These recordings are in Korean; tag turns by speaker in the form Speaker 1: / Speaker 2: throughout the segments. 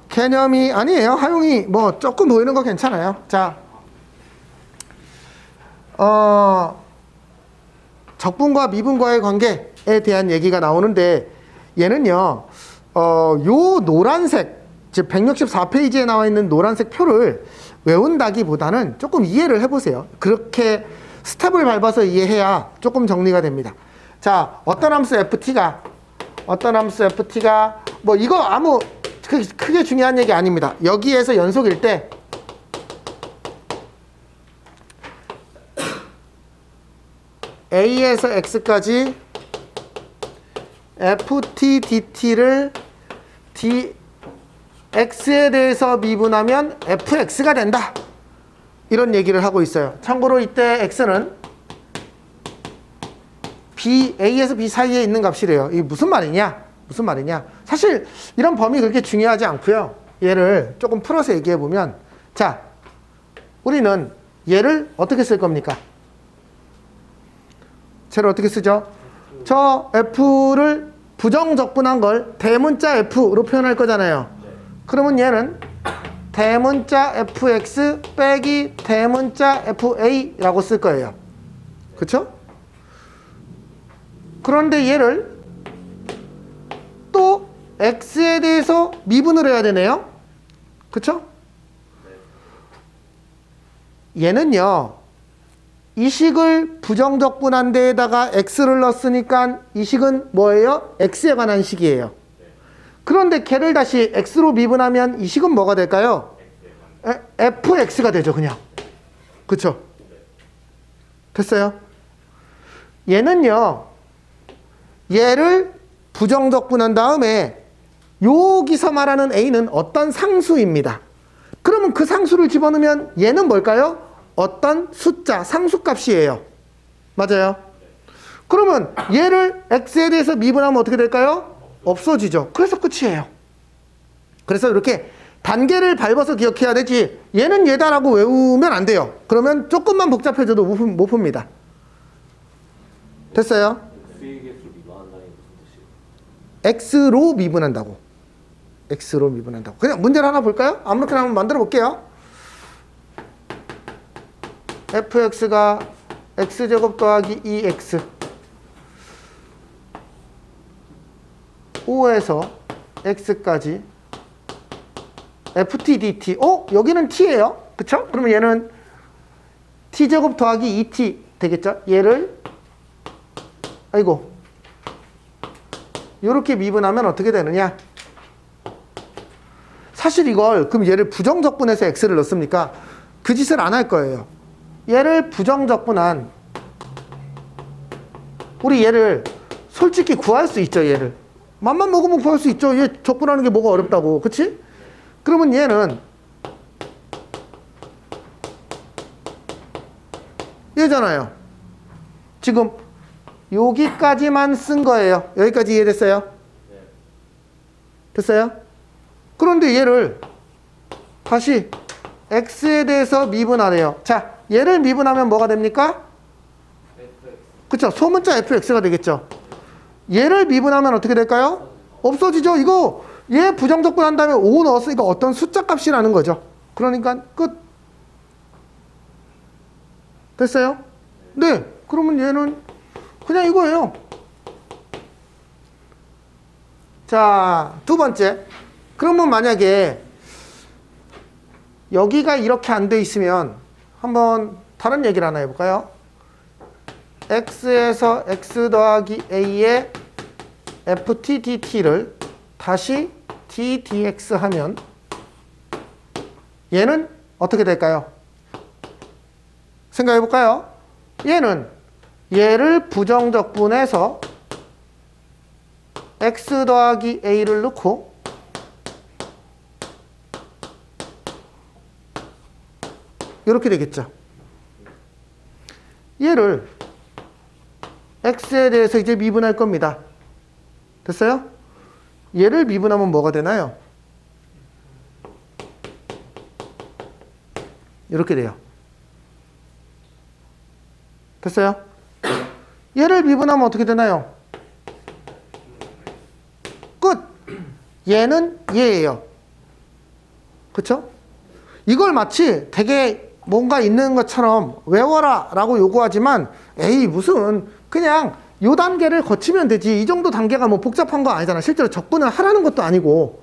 Speaker 1: 개념이 아니에요. 하용이 뭐 조금 보이는 거 괜찮아요. 자, 적분과 미분과의 관계에 대한 얘기가 나오는데 얘는요, 요 노란색, 즉 164페이지에 나와 있는 노란색 표를 외운다기보다는 조금 이해를 해보세요. 그렇게 스텝을 밟아서 이해해야 조금 정리가 됩니다. 자, 어떤 함수 ft가 뭐 이거 아무 크게 중요한 얘기 아닙니다. 여기에서 연속일 때 a에서 x까지 ft dt를 dx에 대해서 미분하면 fx가 된다. 이런 얘기를 하고 있어요. 참고로 이때 x는 a에서 b 사이에 있는 값이래요. 이게 무슨 말이냐? 사실 이런 범위 그렇게 중요하지 않고요. 얘를 조금 풀어서 얘기해보면, 자, 우리는 얘를 어떻게 쓸 겁니까? 쟤를 어떻게 쓰죠? 저 f를 부정적분한 걸 대문자 f로 표현할 거잖아요. 그러면 얘는 대문자 fx 빼기 대문자 fa라고 쓸 거예요. 그쵸? 그런데 얘를 또 x에 대해서 미분을 해야 되네요. 그쵸? 얘는요, 이 식을 부정적분한 데에다가 x를 넣었으니까 이 식은 뭐예요? x에 관한 식이에요. 그런데 걔를 다시 x로 미분하면 이 식은 뭐가 될까요? fx가 되죠, 그냥. 그쵸? 됐어요? 얘는요, 얘를 부정적분한 다음에 여기서 말하는 a는 어떤 상수입니다. 그러면 그 상수를 집어넣으면 얘는 뭘까요? 어떤 숫자, 상수값이에요. 맞아요? 그러면 얘를 x에 대해서 미분하면 어떻게 될까요? 없어지죠. 그래서 끝이에요. 그래서 이렇게 단계를 밟아서 기억해야 되지, 얘는 얘다라고 외우면 안 돼요. 그러면 조금만 복잡해져도 못 풉니다. 됐어요? x로 미분한다고. x로 미분한다고. 그냥 문제를 하나 볼까요? 아무렇게나 한번 만들어 볼게요. fx가 x제곱 더하기 2x 5에서 x까지 ft dt. 여기는 t예요. 그쵸? 그러면 얘는 t제곱 더하기 2t 되겠죠? 얘를 이렇게 미분하면 어떻게 되느냐? 사실 이걸 그럼 얘를 부정적분해서 x를 넣습니까? 그 짓을 안 할 거예요. 얘를 부정적분한, 우리 얘를 솔직히 구할 수 있죠. 얘를 맘만 먹으면 구할 수 있죠. 얘 적분하는 게 뭐가 어렵다고. 그치? 그러면 얘는 얘잖아요. 지금 여기까지만 쓴 거예요. 여기까지 이해됐어요? 됐어요? 그런데 얘를 다시 x에 대해서 미분하래요. 자, 얘를 미분하면 뭐가 됩니까? 그쵸? 소문자 fx가 되겠죠. 얘를 미분하면 어떻게 될까요? 없어지죠. 이거 얘 부정적분한 다음에 5 넣었으니까 어떤 숫자 값이라는 거죠. 그러니까 끝. 됐어요? 네. 그러면 얘는 그냥 이거예요. 자, 두 번째. 그러면 만약에 여기가 이렇게 안 돼 있으면 한번 다른 얘기를 하나 해볼까요? x에서 x 더하기 a의 ft dt를 다시 d dx 하면 얘는 어떻게 될까요? 생각해 볼까요? 얘를 부정적분해서 x 더하기 a를 넣고 이렇게 되겠죠. 얘를 x에 대해서 이제 미분할 겁니다. 됐어요? 얘를 미분하면 뭐가 되나요? 이렇게 돼요. 됐어요? 얘를 미분하면 어떻게 되나요? 끝! 얘는 얘예요. 그쵸? 이걸 마치 되게 뭔가 있는 것처럼 외워라 라고 요구하지만 에이 무슨 그냥 요 단계를 거치면 되지. 이 정도 단계가 뭐 복잡한 거 아니잖아. 실제로 적분을 하라는 것도 아니고.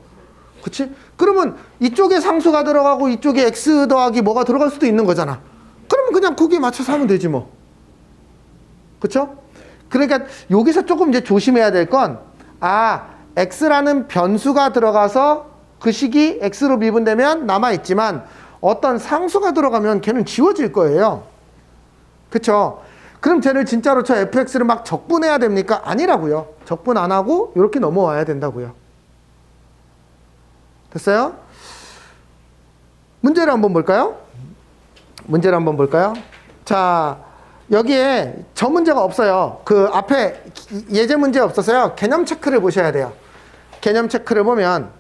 Speaker 1: 그치? 그러면 이쪽에 상수가 들어가고 이쪽에 x 더하기 뭐가 들어갈 수도 있는 거잖아. 그러면 그냥 거기에 맞춰서 하면 되지 뭐. 그쵸? 그러니까 여기서 조금 이제 조심해야 될 건 x라는 변수가 들어가서 그 식이 x로 미분되면 남아있지만 어떤 상수가 들어가면 걔는 지워질 거예요. 그쵸? 그럼 쟤를 진짜로 저 fx를 막 적분해야 됩니까? 아니라고요. 적분 안 하고 이렇게 넘어와야 된다고요. 됐어요? 문제를 한번 볼까요? 문제를 한번 볼까요? 자, 여기에 저 문제가 없어요. 그 앞에 예제 문제 없어서요. 개념 체크를 보셔야 돼요. 개념 체크를 보면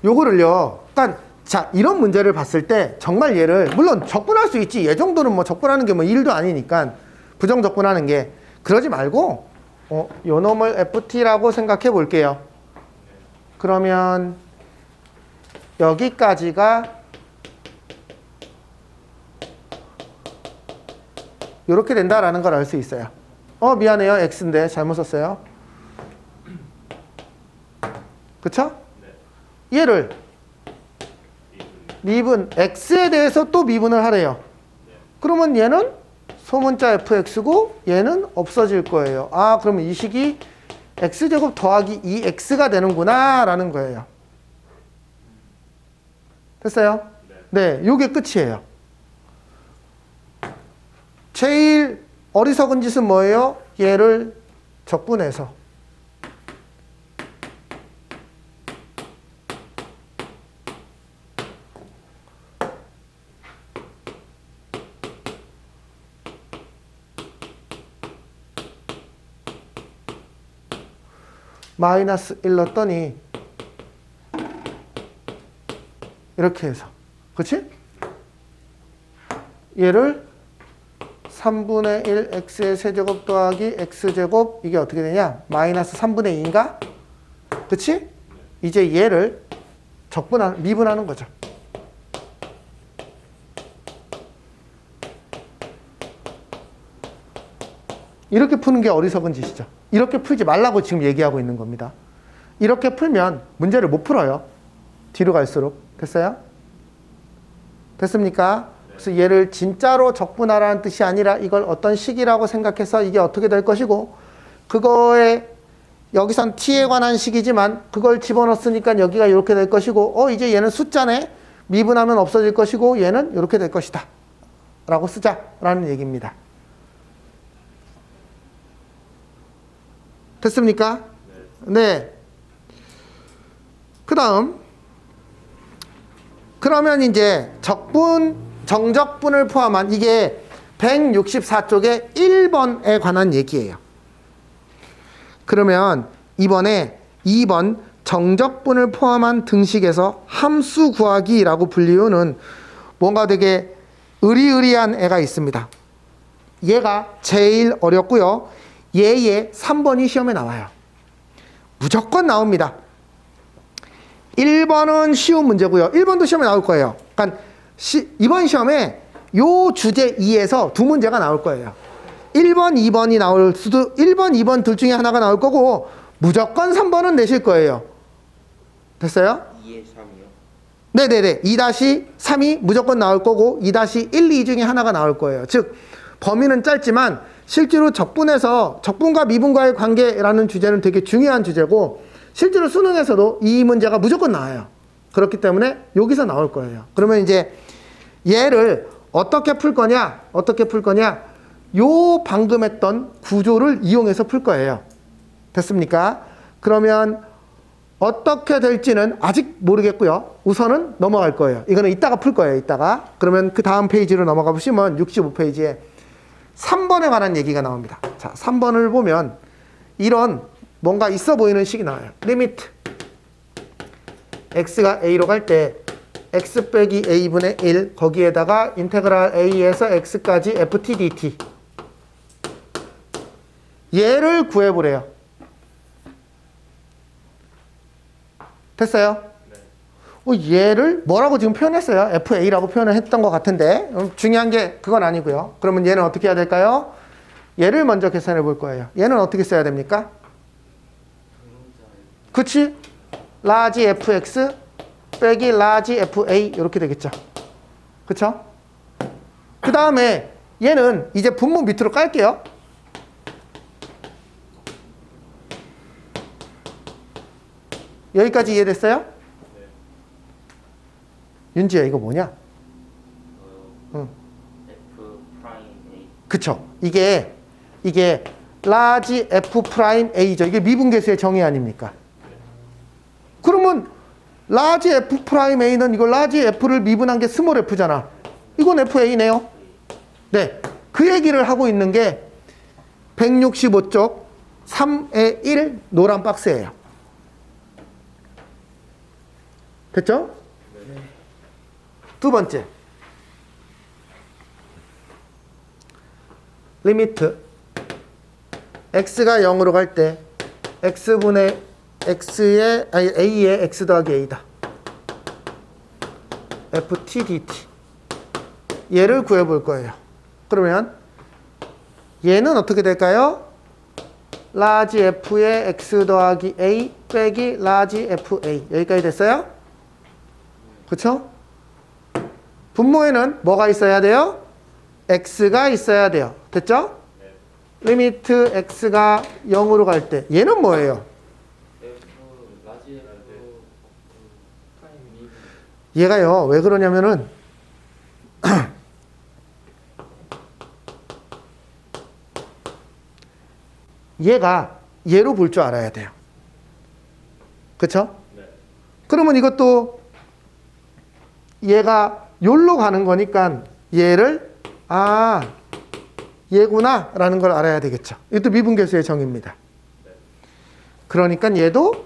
Speaker 1: 요거를요. 그러니까 자, 이런 문제를 봤을 때 정말 얘를 물론 적분할 수 있지. 얘 정도는 뭐 적분하는 게 뭐 일도 아니니까 부정적분하는 게 그러지 말고 요 놈을 FT라고 생각해 볼게요. 그러면 여기까지가 이렇게 된다라는 걸 알 수 있어요. 미안해요. X인데 잘못 썼어요. 그쵸? 얘를 미분 X에 대해서 또 미분을 하래요. 그러면 얘는 소문자 fx고 얘는 없어질 거예요. 그러면 이 식이 x제곱 더하기 2x가 되는구나 라는 거예요. 됐어요? 네, 요게 끝이에요. 제일 어리석은 짓은 뭐예요? 얘를 적분해서 마이너스 1 넣었더니 이렇게 해서 그치? 얘를 3분의 1 x의 세제곱 더하기 x제곱 이게 어떻게 되냐? 마이너스 3분의 2인가? 그치? 이제 얘를 미분하는 거죠. 이렇게 푸는 게 어리석은 짓이죠. 이렇게 풀지 말라고 지금 얘기하고 있는 겁니다. 이렇게 풀면 문제를 못 풀어요. 뒤로 갈수록. 됐어요? 됐습니까? 그래서 얘를 진짜로 적분하라는 뜻이 아니라 이걸 어떤 식이라고 생각해서 이게 어떻게 될 것이고 그거에 여기선 t에 관한 식이지만 그걸 집어넣었으니까 여기가 이렇게 될 것이고 이제 얘는 숫자네. 미분하면 없어질 것이고 얘는 이렇게 될 것이다. 라고 쓰자라는 얘기입니다. 됐습니까? 네. 그 다음 그러면 이제 정적분을 포함한 이게 164쪽의 1번에 관한 얘기예요. 그러면 이번에 2번 정적분을 포함한 등식에서 함수 구하기라고 불리우는 뭔가 되게 의리의리한 애가 있습니다. 얘가 제일 어렵고요. 얘의 3번이 시험에 나와요. 무조건 나옵니다. 1번은 쉬운 문제고요. 1번도 시험에 나올 거예요. 그러니까 이번 시험에 요 주제 2에서 두 문제가 나올 거예요. 1번, 2번이 나올 수도 1번, 2번 둘 중에 하나가 나올 거고 무조건 3번은 내실 거예요. 됐어요?
Speaker 2: 2에 3이요?
Speaker 1: 네네네. 2-3이 무조건 나올 거고 2-1, 2 중에 하나가 나올 거예요. 즉 범위는 짧지만 실제로 적분과 미분과의 관계라는 주제는 되게 중요한 주제고 실제로 수능에서도 이 문제가 무조건 나와요. 그렇기 때문에 여기서 나올 거예요. 그러면 이제 얘를 어떻게 풀 거냐? 요 방금 했던 구조를 이용해서 풀 거예요. 됐습니까? 그러면 어떻게 될지는 아직 모르겠고요. 우선은 넘어갈 거예요. 이거는 이따가 풀 거예요. 이따가. 그러면 그 다음 페이지로 넘어가 보시면 65페이지에 3번에 관한 얘기가 나옵니다. 자, 3번을 보면 이런 뭔가 있어 보이는 식이 나와요. 리미트 x가 a로 갈 때 x 빼기 a분의 1 거기에다가 인테그랄 a에서 x까지 ft dt 얘를 구해보래요. 됐어요? 얘를 뭐라고 지금 표현했어요? fa라고 표현을 했던 것 같은데 중요한 게 그건 아니고요. 그러면 얘는 어떻게 해야 될까요? 얘를 먼저 계산해 볼 거예요. 얘는 어떻게 써야 됩니까? 그치? 라지 fx 빼기 라지 fa 이렇게 되겠죠. 그쵸? 그 다음에 얘는 이제 분모 밑으로 깔게요. 여기까지 이해됐어요? 윤지야 이거 뭐냐? 응.
Speaker 2: F 프라임 A.
Speaker 1: 그쵸? 이게 라지 f 프라임 a죠. 이게 미분계수의 정의 아닙니까? 그러면 라지 f 프라임 a는 이거 라지 f를 미분한 게 스몰 f잖아. 이건 fa네요. 네, 그 얘기를 하고 있는 게 165쪽 3의 1 노란 박스예요. 됐죠? 두 번째. 리미트 x가 0으로 갈 때 x분의 x의 a의 x 더하기 a다. ft dt 얘를 구해볼 거예요. 그러면 얘는 어떻게 될까요? 라지 f의 x 더하기 a 빼기 라지 fa 여기까지 됐어요? 그쵸? 분모에는 뭐가 있어야 돼요? x가 있어야 돼요. 됐죠? 리미트 x가 0으로 갈 때 얘는 뭐예요?
Speaker 2: 라지 F 프라임 미분.
Speaker 1: 얘가요 왜 그러냐면은 얘가 얘로 볼 줄 알아야 돼요. 그쵸?
Speaker 2: 네.
Speaker 1: 그러면 이것도 얘가 요로 가는 거니까 얘를 얘구나 라는 걸 알아야 되겠죠. 이것도 미분계수의 정의입니다. 그러니까 얘도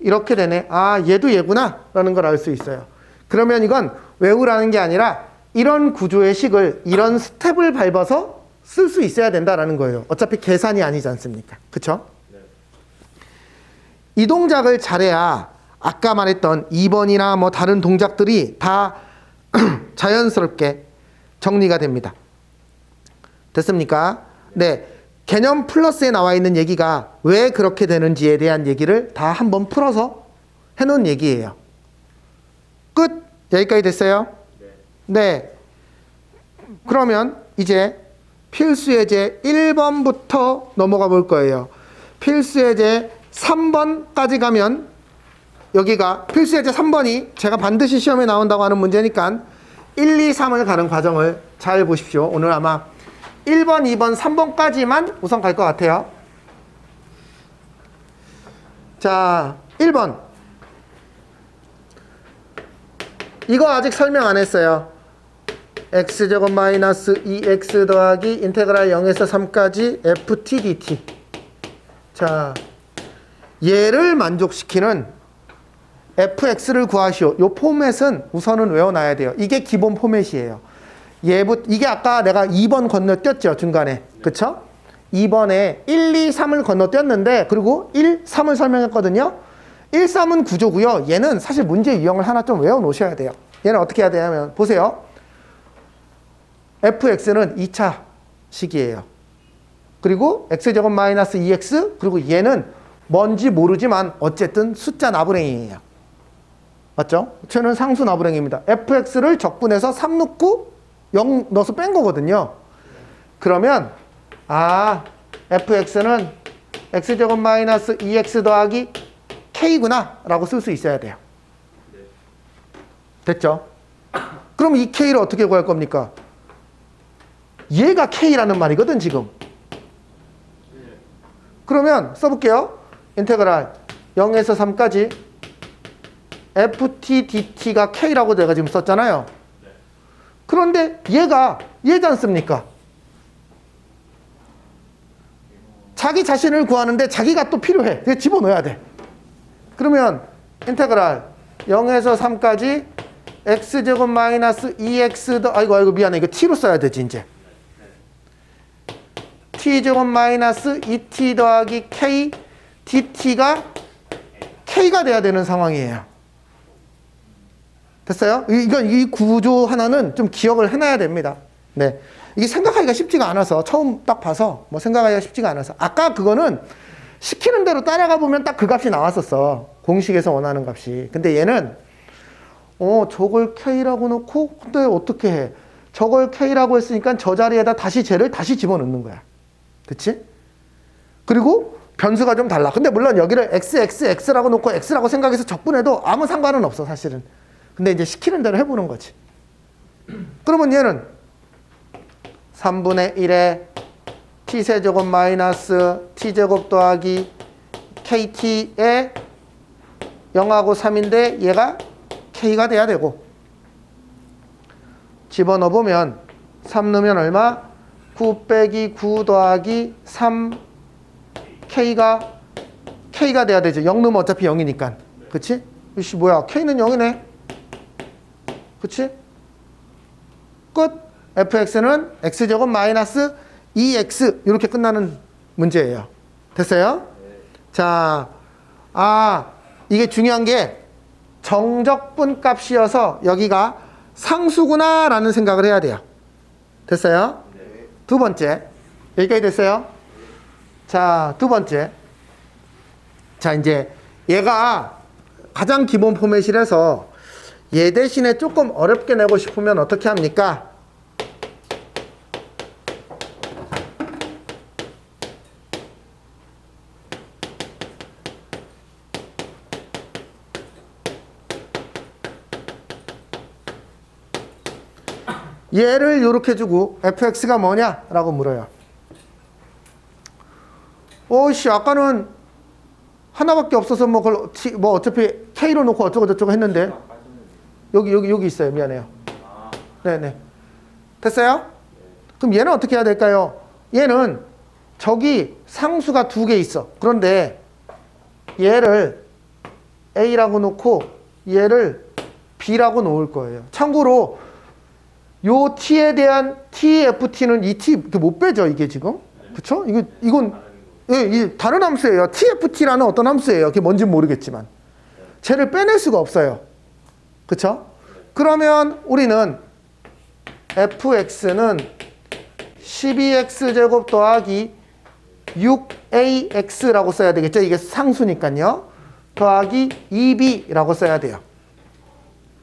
Speaker 1: 이렇게 되네. 얘도 얘구나 라는 걸 알 수 있어요. 그러면 이건 외우라는 게 아니라 이런 구조의 식을 이런 스텝을 밟아서 쓸 수 있어야 된다라는 거예요. 어차피 계산이 아니지 않습니까? 그쵸? 이 동작을 잘해야 아까 말했던 2번이나 뭐 다른 동작들이 다 자연스럽게 정리가 됩니다. 됐습니까? 네. 개념 플러스에 나와 있는 얘기가 왜 그렇게 되는지에 대한 얘기를 다 한번 풀어서 해놓은 얘기예요. 끝! 여기까지 됐어요? 네. 그러면 이제 필수예제 1번부터 넘어가 볼 거예요. 필수예제 3번까지 가면 여기가 필수예제 3번이 제가 반드시 시험에 나온다고 하는 문제니까 1, 2, 3을 가는 과정을 잘 보십시오. 오늘 아마 1번, 2번, 3번까지만 우선 갈 것 같아요. 자, 1번. 이거 아직 설명 안 했어요. x제곱 마이너스 2x 더하기 인테그랄 0에서 3까지 ft dt. 자, 얘를 만족시키는 fx를 구하시오. 요 포맷은 우선은 외워놔야 돼요. 이게 기본 포맷이에요. 이게 아까 내가 2번 건너뛰었죠, 중간에. 그쵸? 2번에 1, 2, 3을 건너뛰었는데, 그리고 1, 3을 설명했거든요. 1, 3은 구조고요. 얘는 사실 문제 유형을 하나 좀 외워놓으셔야 돼요. 얘는 어떻게 해야 되냐면, 보세요. fx는 2차 식이에요. 그리고 x제곱 마이너스 2x, 그리고 얘는 뭔지 모르지만 어쨌든 숫자 나부랭이에요. 맞죠? 쟤는 상수 나부랭입니다. fx를 적분해서 3 넣고 0 넣어서 뺀 거거든요. 그러면 fx는 x제곱 마이너스 2x 더하기 k구나 라고 쓸 수 있어야 돼요. 됐죠? 그럼 이 k를 어떻게 구할 겁니까? 얘가 k라는 말이거든 지금. 그러면 써볼게요. 인테그랄 0에서 3까지 ft dt가 k라고 내가 지금 썼잖아요. 그런데 얘가 얘지 않습니까? 자기 자신을 구하는데 자기가 또 필요해. 그래서 집어넣어야 돼. 그러면 인테그랄 0에서 3까지 x제곱 마이너스 2x 아이고 미안해. 이거 t로 써야 되지 이제. t제곱 마이너스 2t 더하기 k dt가 k가 돼야 되는 상황이에요. 됐어요? 이 구조 하나는 좀 기억을 해놔야 됩니다. 네. 이게 생각하기가 쉽지가 않아서 처음 딱 봐서 뭐 생각하기가 쉽지가 않아서 아까 그거는 시키는 대로 따라가 보면 딱 그 값이 나왔었어. 공식에서 원하는 값이. 근데 얘는 저걸 k라고 놓고 근데 어떻게 해? 저걸 k라고 했으니까 저 자리에다 다시 쟤를 다시 집어넣는 거야. 그치? 그리고 변수가 좀 달라. 근데 물론 여기를 x라고 놓고 x라고 생각해서 적분해도 아무 상관은 없어 사실은. 근데 이제 시키는 대로 해보는 거지. 그러면 얘는 3분의 1에 t세제곱 마이너스 t제곱 더하기 kt에 0하고 3인데 얘가 k가 돼야 되고 집어넣어보면 3 넣으면 얼마? 9 빼기 9 더하기 3 k가 돼야 되죠. 0 넣으면 어차피 0이니까. 그치? 이씨 뭐야 k는 0이네. 그치? 끝. fx는 x제곱 마이너스 2x 이렇게 끝나는 문제예요. 됐어요? 자, 이게 중요한 게 정적분 값이어서 여기가 상수구나 라는 생각을 해야 돼요. 됐어요? 두 번째. 여기까지 됐어요? 자, 두 번째. 자, 이제 얘가 가장 기본 포맷이라서 얘 대신에 조금 어렵게 내고 싶으면 어떻게 합니까? 얘를 이렇게 주고 fx가 뭐냐? 라고 물어요. 아까는 하나밖에 없어서 그걸 어차피 k로 놓고 어쩌고 저쩌고 했는데 여기 있어요. 미안해요. 네네. 됐어요? 그럼 얘는 어떻게 해야 될까요? 얘는 저기 상수가 2개 있어. 그런데 얘를 a라고 놓고 얘를 b라고 놓을 거예요. 참고로 요 t에 대한 tft는 이 t 못 빼죠 이게 지금. 그쵸? 이건 이 다른 함수예요. tft라는 어떤 함수예요. 그게 뭔지 모르겠지만 쟤를 빼낼 수가 없어요. 그쵸? 그러면 우리는 fx는 12x제곱 더하기 6ax라고 써야 되겠죠. 이게 상수니까요. 더하기 2b라고 써야 돼요.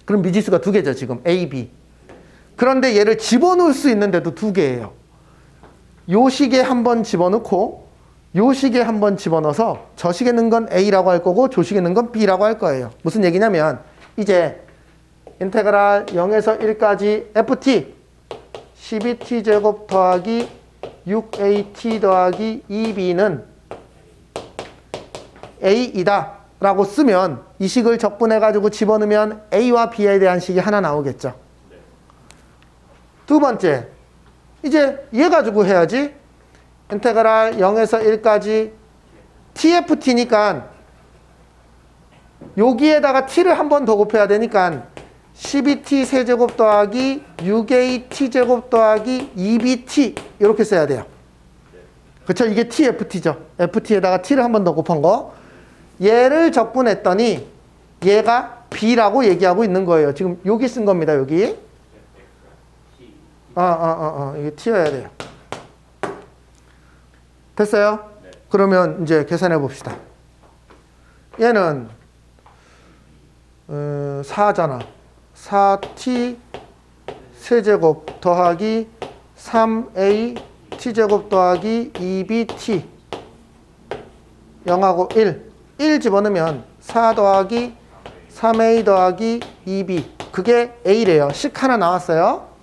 Speaker 1: 그럼 미지수가 2개죠 지금 a, b. 그런데 얘를 집어넣을 수 있는데도 2개예요. 요 식에 한번 집어넣고 요 식에 한번 집어넣어서 저 식에 넣은 건 a라고 할 거고 저 식에 넣은 건 b라고 할 거예요. 무슨 얘기냐면 이제 인테그랄 0에서 1까지 ft 12t제곱 더하기 6at 더하기 2b는 a이다 라고 쓰면 이 식을 적분해가지고 집어넣으면 a와 b에 대한 식이 하나 나오겠죠. 두 번째, 이제 얘 가지고 해야지. 인테그랄 0에서 1까지 tft니까 여기에다가 t를 한 번 더 곱해야 되니까 12t 세제곱 더하기 6a t제곱 더하기 2bt 이렇게 써야 돼요. 그렇죠? 이게 tft죠. ft에다가 t를 한 번 더 곱한 거. 얘를 적분했더니 얘가 b라고 얘기하고 있는 거예요. 지금 여기 쓴 겁니다. 여기. 이게 t여야 돼요. 됐어요? 네. 그러면 이제 계산해 봅시다. 얘는 4잖아. 4t 세제곱 더하기 3a t제곱 더하기 2bt 0하고 1 집어넣으면 4 더하기 3a 더하기 2b 그게 a래요. 식 하나 나왔어요.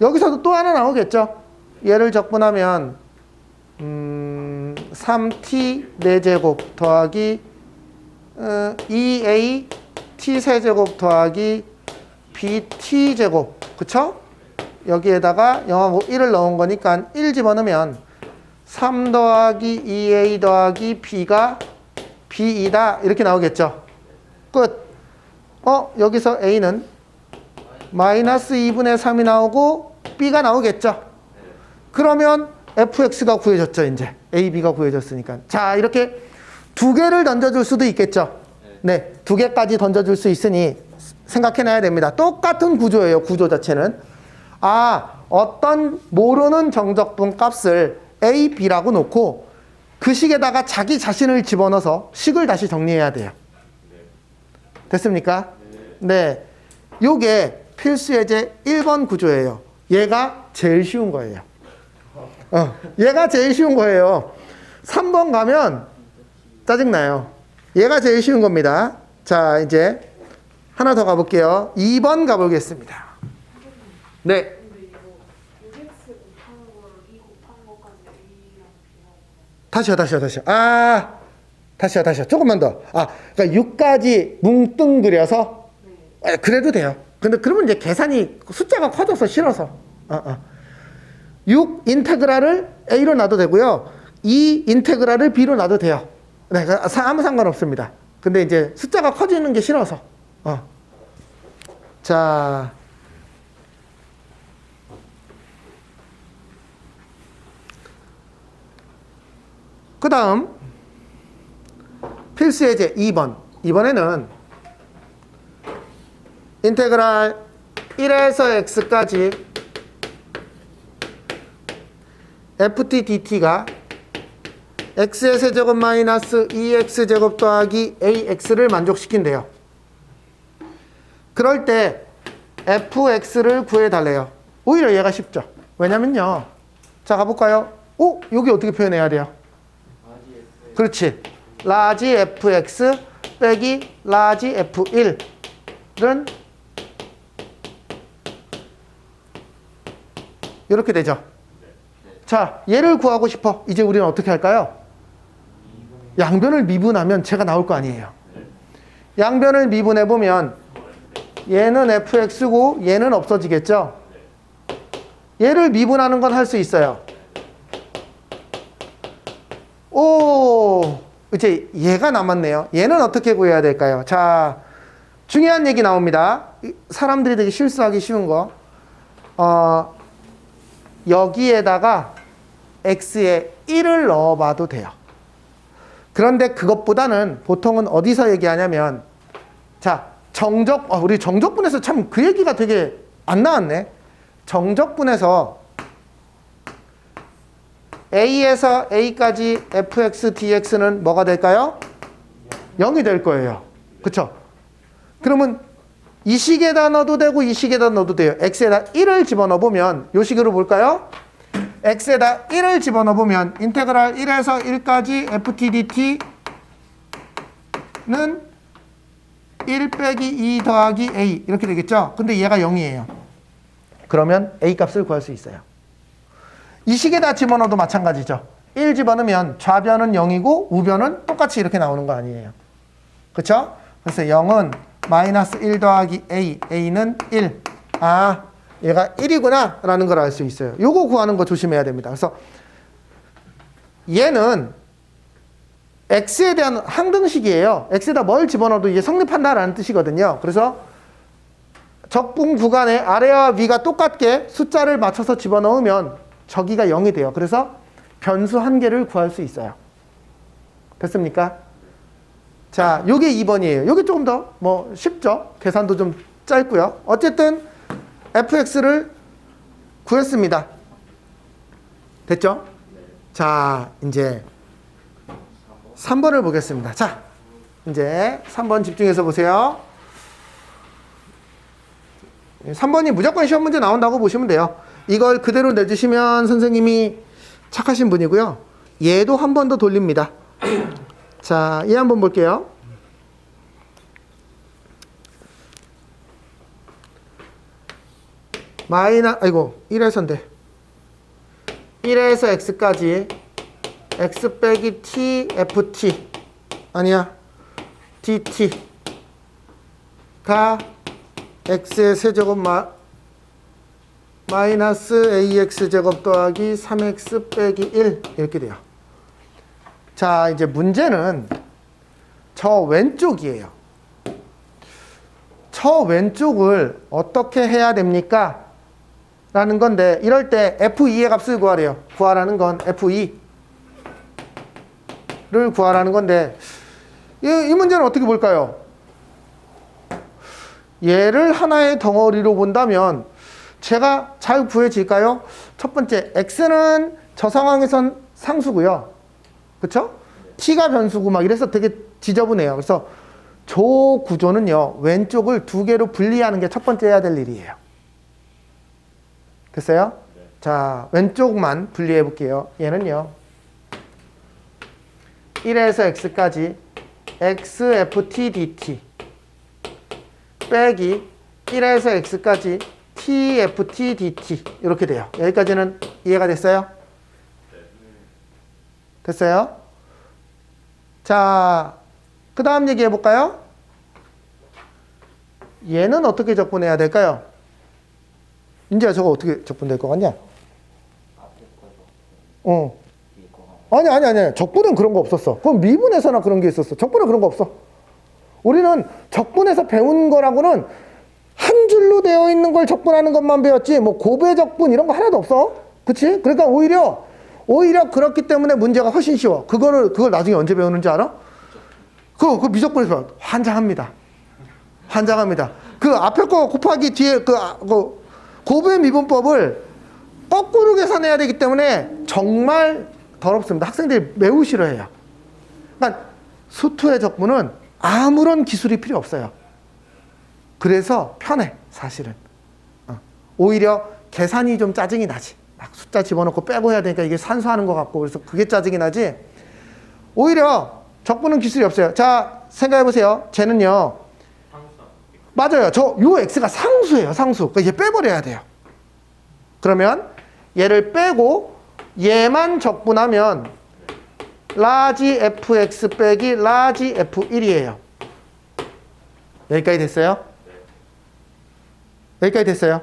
Speaker 1: 여기서도 또 하나 나오겠죠. 얘를 적분하면 3t 4제곱 더하기 2a t세제곱 더하기 bt제곱 그쵸? 여기에다가 0하고 1을 넣은 거니까 1 집어넣으면 3 더하기 2a 더하기 b가 b이다 이렇게 나오겠죠. 끝. 여기서 A는 마이너스 2분의 3이 나오고 B가 나오겠죠. 그러면 fx가 구해졌죠. 이제 a, b가 구해졌으니까. 자, 이렇게 두 개를 던져줄 수도 있겠죠. 네, 두 개까지 던져줄 수 있으니 생각해놔야 됩니다. 똑같은 구조예요. 구조 자체는. 어떤 모르는 정적분 값을 a, b라고 놓고 그 식에다가 자기 자신을 집어넣어서 식을 다시 정리해야 돼요. 됐습니까? 네. 요게 필수 예제 1번 구조예요. 얘가 제일 쉬운 거예요. 얘가 제일 쉬운 거예요. 3번 가면 짜증나요. 얘가 제일 쉬운 겁니다. 자, 이제 하나 더 가볼게요. 2번 가보겠습니다. 네. 다시요. 다시요. 조금만 더. 그러니까 6까지 뭉뚱그려서 그래도 돼요. 근데 그러면 이제 계산이 숫자가 커져서 싫어서. 6 인테그랄을 A로 놔도 되고요. 2 인테그랄을 B로 놔도 돼요. 네, 아무 상관없습니다. 근데 이제 숫자가 커지는 게 싫어서. 자. 그 다음, 필수 예제 2번. 이번에는 인테그랄 1에서 x까지 ft dt가 x의 세제곱 마이너스 2x제곱 더하기 ax를 만족시킨대요. 그럴 때 fx를 구해달래요. 오히려 얘가 쉽죠. 왜냐면요. 자, 가볼까요? 여기 어떻게 표현해야 돼요? 그렇지. 라지 fx 빼기 라지 f1은 이렇게 되죠. 자, 얘를 구하고 싶어. 이제 우리는 어떻게 할까요? 양변을 미분하면 제가 나올 거 아니에요. 양변을 미분해보면 얘는 fx고 얘는 없어지겠죠. 얘를 미분하는 건 할 수 있어요. 이제 얘가 남았네요. 얘는 어떻게 구해야 될까요? 자, 중요한 얘기 나옵니다. 사람들이 되게 실수하기 쉬운 거. 여기에다가 x에 1을 넣어봐도 돼요. 그런데 그것보다는 보통은 어디서 얘기하냐면, 자, 우리 정적분에서 참 그 얘기가 되게 안 나왔네. 정적분에서 a에서 a까지 fx dx는 뭐가 될까요? 0이 될 거예요. 그쵸? 그러면 이 식에다 넣어도 되고 이 식에다 넣어도 돼요. x에다 1을 집어넣어보면 이 식으로 볼까요? x에다 1을 집어넣어보면 인테그랄 1에서 1까지 ft dt는 1 빼기 2 더하기 a 이렇게 되겠죠? 근데 얘가 0이에요. 그러면 a 값을 구할 수 있어요. 이 식에다 집어넣어도 마찬가지죠. 1 집어넣으면 좌변은 0이고 우변은 똑같이 이렇게 나오는 거 아니에요. 그렇죠? 그래서 0은 마이너스 1 더하기 a, a는 1. 얘가 1이구나 라는 걸 알 수 있어요. 요거 구하는 거 조심해야 됩니다. 그래서 얘는 x에 대한 항등식이에요. x에다 뭘 집어넣어도 이게 성립한다라는 뜻이거든요. 그래서 적분 구간에 아래와 위가 똑같게 숫자를 맞춰서 집어넣으면 저기가 0이 돼요. 그래서 변수 한 개를 구할 수 있어요. 됐습니까? 자, 요게 2번이에요. 요게 조금 더 쉽죠? 계산도 좀 짧고요. 어쨌든 fx를 구했습니다. 됐죠? 자, 이제 3번을 보겠습니다. 자, 이제 3번 집중해서 보세요. 3번이 무조건 시험 문제 나온다고 보시면 돼요. 이걸 그대로 내주시면 선생님이 착하신 분이고요. 얘도 한 번 더 돌립니다. 자, 얘 한번 볼게요. 아이고, 1에서인데. 1에서 x까지 x 빼기 t, ft. 아니야. dt가 x의 세제곱 마이너스 ax 제곱 더하기 3x 빼기 1 이렇게 돼요. 자, 이제 문제는 저 왼쪽이에요. 저 왼쪽을 어떻게 해야 됩니까? 라는 건데 이럴 때 F2의 값을 구하래요. 구하라는 건 F2를 구하라는 건데 이 문제는 어떻게 볼까요? 얘를 하나의 덩어리로 본다면 제가 잘 구해질까요? 첫 번째 x는 저 상황에선 상수고요. 그쵸? t가 변수고 막 이래서 되게 지저분해요. 그래서 저 구조는요, 왼쪽을 두 개로 분리하는 게 첫 번째 해야 될 일이에요. 됐어요?
Speaker 2: 네.
Speaker 1: 자, 왼쪽만 분리해 볼게요. 얘는요, 1에서 x까지 xft dt 빼기 1에서 x까지 tft dt 이렇게 돼요. 여기까지는 이해가 됐어요? 됐어요? 자, 그 다음 얘기해 볼까요? 얘는 어떻게 적분해야 될까요? 인지야, 저거 어떻게 적분될 것 같냐?
Speaker 2: 앞에 거죠. 뒤에 거가.
Speaker 1: 아니. 적분은 그런 거 없었어. 그럼 미분에서나 그런 게 있었어. 적분은 그런 거 없어. 우리는 적분에서 배운 거라고는 한 줄로 되어 있는 걸 적분하는 것만 배웠지, 뭐 곱의 적분 이런 거 하나도 없어. 그치? 그러니까 오히려 그렇기 때문에 문제가 훨씬 쉬워. 그걸 나중에 언제 배우는지 알아? 그 미적분에서 환장합니다. 그 앞에 거 곱하기 뒤에 그 곱의 미분법을 거꾸로 계산해야 되기 때문에 정말 더럽습니다. 학생들이 매우 싫어해요. 그러니까 수투의 적분은 아무런 기술이 필요 없어요. 그래서 편해, 사실은. 오히려 계산이 좀 짜증이 나지. 막 숫자 집어넣고 빼고 해야 되니까 이게 산수하는 것 같고, 그래서 그게 짜증이 나지. 오히려 적분은 기술이 없어요. 자, 생각해 보세요. 쟤는요, 맞아요. 요 x가 상수예요, 상수. 그러니까 얘 빼버려야 돼요. 그러면 얘를 빼고 얘만 적분하면 라지 fx 빼기 라지 f1이에요. 여기까지 됐어요? 여기까지 됐어요?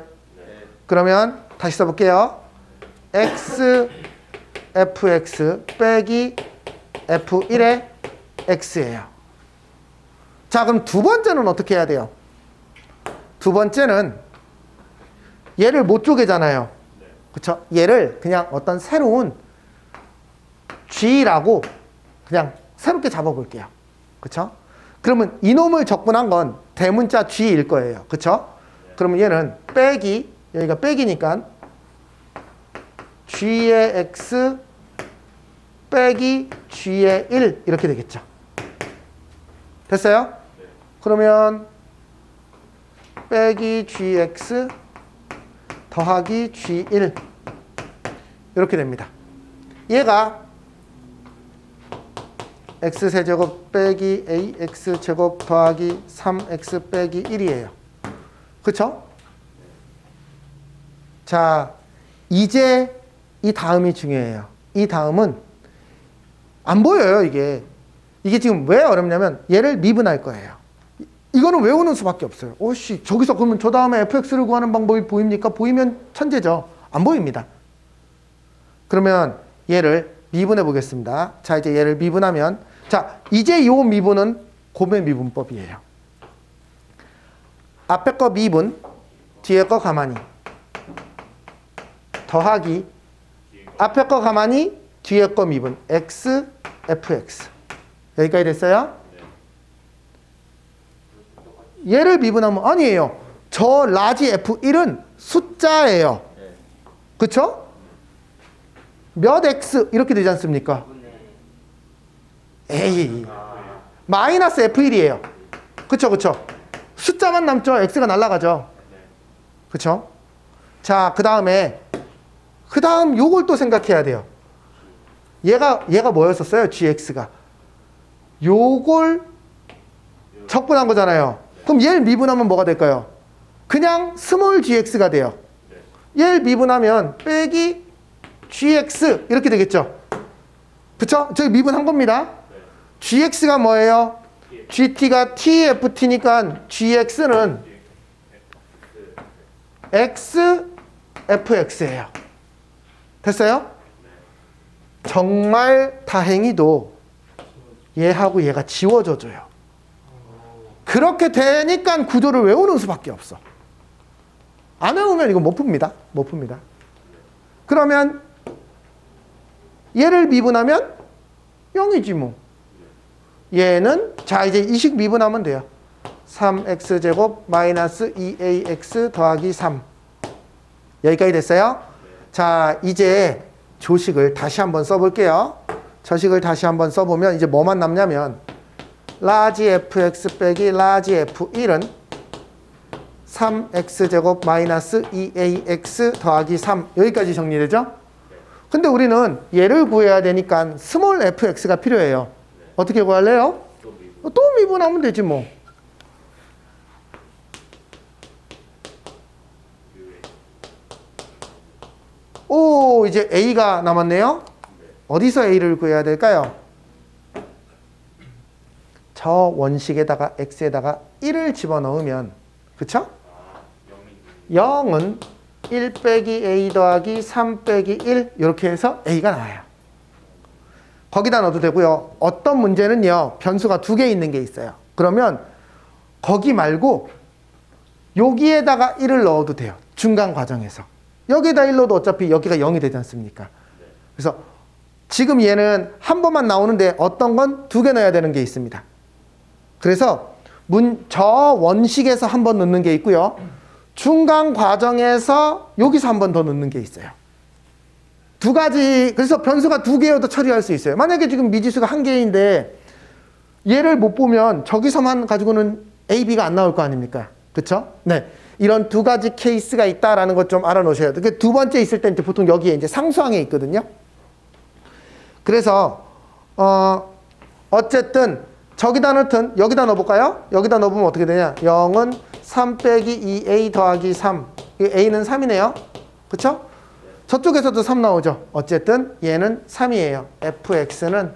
Speaker 1: 그러면 다시 써볼게요. x fx 빼기 f1의 x예요. 자, 그럼 두 번째는 어떻게 해야 돼요? 두 번째는 얘를 못 쪼개잖아요. 그쵸? 얘를 그냥 어떤 새로운 g라고 그냥 새롭게 잡아볼게요. 그쵸? 그러면 이놈을 적분한 건 대문자 g일 거예요. 그쵸? 그러면 얘는 빼기, 여기가 빼기니까 g의 x 빼기 g의 1 이렇게 되겠죠. 됐어요? 그러면 빼기 gx 더하기 g1 이렇게 됩니다. 얘가 x세제곱 빼기 ax제곱 더하기 3x 빼기 1이에요. 그쵸? 자, 이제 이 다음이 중요해요. 이 다음은 안 보여요, 이게. 이게 지금 왜 어렵냐면 얘를 미분할 거예요. 이거는 외우는 수밖에 없어요. 오씨, 저기서 그러면 저 다음에 fx를 구하는 방법이 보입니까? 보이면 천재죠. 안 보입니다. 그러면 얘를 미분해 보겠습니다. 자, 이제 얘를 미분하면, 자, 이제 요 미분은 곱의 미분법이에요. 앞에 거 미분, 뒤에 거 가만히 더하기 앞에 거 가만히 뒤에 거 미분 x fx 여기까지 됐어요? 얘를 미분하면 아니에요. 저 라지 f1은 숫자예요. 그쵸? 몇 x 이렇게 되지 않습니까? 에이, 마이너스 f1이에요. 그쵸? 숫자만 남죠. x가 날아가죠. 그쵸? 자, 그 다음 요걸 또 생각해야 돼요. 얘가 뭐였었어요? gx가. 요걸 적분한 거잖아요. 그럼 얘를 미분하면 뭐가 될까요? 그냥 스몰 gx가 돼요. 얘를 미분하면 빼기 gx 이렇게 되겠죠. 그쵸? 저기 미분한 겁니다. gx가 뭐예요? gt가 tft니까 gx는 x fx예요. 됐어요? 정말 다행히도 얘하고 얘가 지워져줘요. 그렇게 되니까 구조를 외우는 수밖에 없어. 안 외우면 이거 못 풉니다. 못 풉니다. 그러면 얘를 미분하면 0이지 뭐. 얘는 자 이제 이식 미분하면 돼요. 3x제곱 마이너스 2ax 더하기 3. 여기까지 됐어요? 자 이제 조식을 다시 한번 써볼게요. 저식을 다시 한번 써보면 이제 뭐만 남냐면 라지 fx 빼기 라지 f1은 3x제곱 마이너스 2ax 더하기 3. 여기까지 정리되죠? 근데 우리는 얘를 구해야 되니까 스몰 fx가 필요해요. 어떻게 구할래요? 또 미분하면 되지 뭐. 오, 이제 a가 남았네요. 어디서 a를 구해야 될까요? 저 원식에다가 x에다가 1을 집어넣으면, 그쵸? 0은 1 빼기 a 더하기 3 빼기 1 이렇게 해서 a가 나와요. 거기다 넣어도 되고요. 어떤 문제는요. 변수가 2개 있는 게 있어요. 그러면 거기 말고 여기에다가 1을 넣어도 돼요. 중간 과정에서. 여기에다 1 넣어도 어차피 여기가 0이 되지 않습니까? 그래서 지금 얘는 한 번만 나오는데 어떤 건 2개 넣어야 되는 게 있습니다. 그래서 저 원식에서 한 번 넣는 게 있고요. 중간 과정에서 여기서 한 번 더 넣는 게 있어요. 두 가지, 그래서 변수가 2개여도 처리할 수 있어요. 만약에 지금 미지수가 1개인데 얘를 못 보면 저기서만 가지고는 A, B가 안 나올 거 아닙니까? 그쵸? 네. 이런 2가지 케이스가 있다라는 것 좀 알아놓으셔야 돼요. 두 번째 있을 때 이제 보통 여기에 이제 상수항에 있거든요. 그래서, 어쨌든 저기다 넣든 여기다 넣어볼까요? 여기다 넣어보면 어떻게 되냐? 0은 3 빼기 2a 더하기 3. a는 3이네요. 그쵸? 저쪽에서도 3 나오죠. 어쨌든 얘는 3이에요. fx는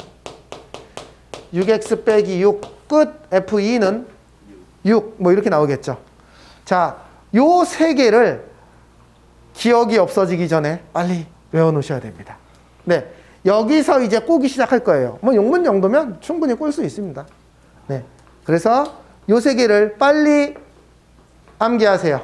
Speaker 1: 6x 빼기 6 끝. f2는 6. 뭐 이렇게 나오겠죠. 자, 요 세 개를 기억이 없어지기 전에 빨리 외워놓으셔야 됩니다. 네. 여기서 이제 꼬기 시작할 거예요. 뭐 용문 정도면 충분히 꼴 수 있습니다. 네. 그래서 요 세 개를 빨리 암기하세요.